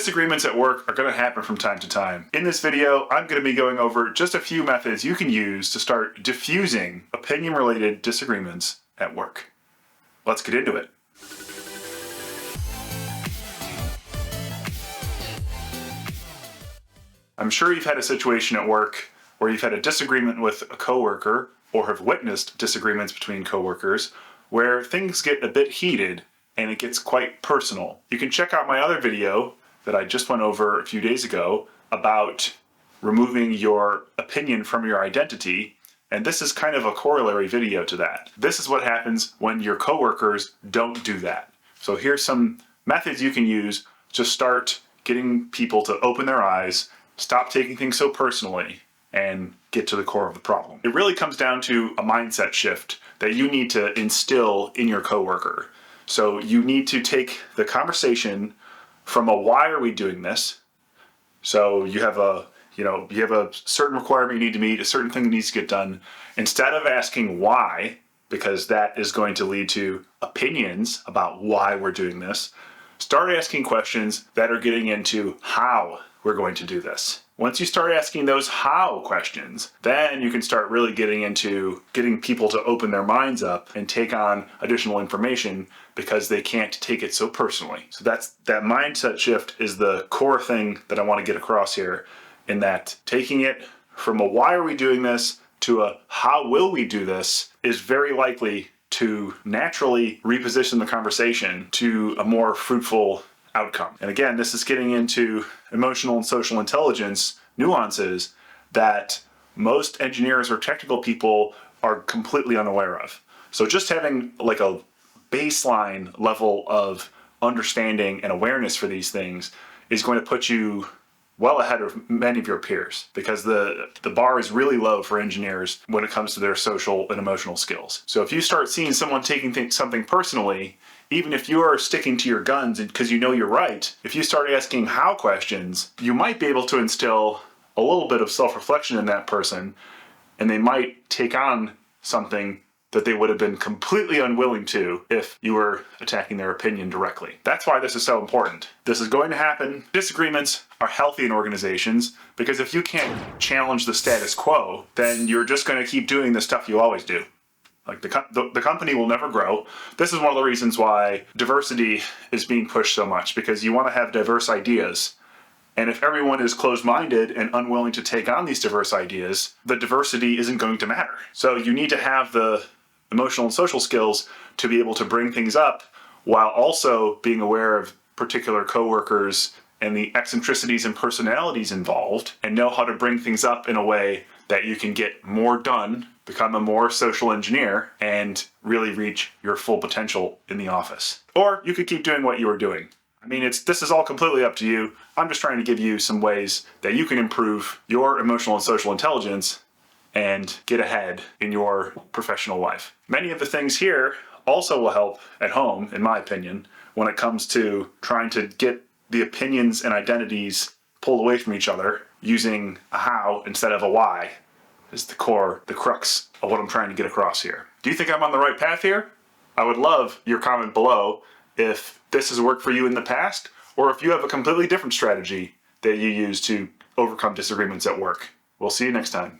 Disagreements at work are going to happen from time to time. In this video, I'm going to be going over just a few methods you can use to start diffusing opinion-related disagreements at work. Let's get into it. I'm sure you've had a situation at work where you've had a disagreement with a coworker or have witnessed disagreements between coworkers where things get a bit heated and it gets quite personal. You can check out my other video that I just went over a few days ago about removing your opinion from your identity, and this is kind of a corollary video to that. This is what happens when your coworkers don't do that. So here's some methods you can use to start getting people to open their eyes, stop taking things so personally, and get to the core of the problem. It really comes down to a mindset shift that you need to instill in your coworker. So you need to take the conversation from a why are we doing this? So you have a certain requirement you need to meet, a certain thing that needs to get done. Instead of asking why, because that is going to lead to opinions about why we're doing this, start asking questions that are getting into how we're going to do this. Once you start asking those how questions, then you can start really getting into getting people to open their minds up and take on additional information because they can't take it so personally. So that mindset shift is the core thing that I want to get across here, in that taking it from a why are we doing this to a how will we do this is very likely to naturally reposition the conversation to a more fruitful outcome. And again, this is getting into emotional and social intelligence nuances that most engineers or technical people are completely unaware of. So just having like a baseline level of understanding and awareness for these things is going to put you well ahead of many of your peers, because the bar is really low for engineers when it comes to their social and emotional skills. So if you start seeing someone taking something personally, even if you are sticking to your guns because you know you're right, if you start asking how questions, you might be able to instill a little bit of self-reflection in that person, and they might take on something that they would have been completely unwilling to if you were attacking their opinion directly. That's why this is so important. This is going to happen. Disagreements are healthy in organizations, because if you can't challenge the status quo, then you're just going to keep doing the stuff you always do. Like the company will never grow. This is one of the reasons why diversity is being pushed so much, because you want to have diverse ideas. And if everyone is closed-minded and unwilling to take on these diverse ideas, the diversity isn't going to matter. So you need to have the emotional and social skills to be able to bring things up while also being aware of particular coworkers and the eccentricities and personalities involved, and know how to bring things up in a way that you can get more done, become a more social engineer, and really reach your full potential in the office. Or you could keep doing what you were doing. I mean, this is all completely up to you. I'm just trying to give you some ways that you can improve your emotional and social intelligence and get ahead in your professional life. Many of the things here also will help at home, in my opinion, when it comes to trying to get the opinions and identities pulled away from each other. Using a how instead of a why is the crux of what I'm trying to get across here. Do you think I'm on the right path here? I would love your comment below if this has worked for you in the past, or if you have a completely different strategy that you use to overcome disagreements at work. We'll see you next time.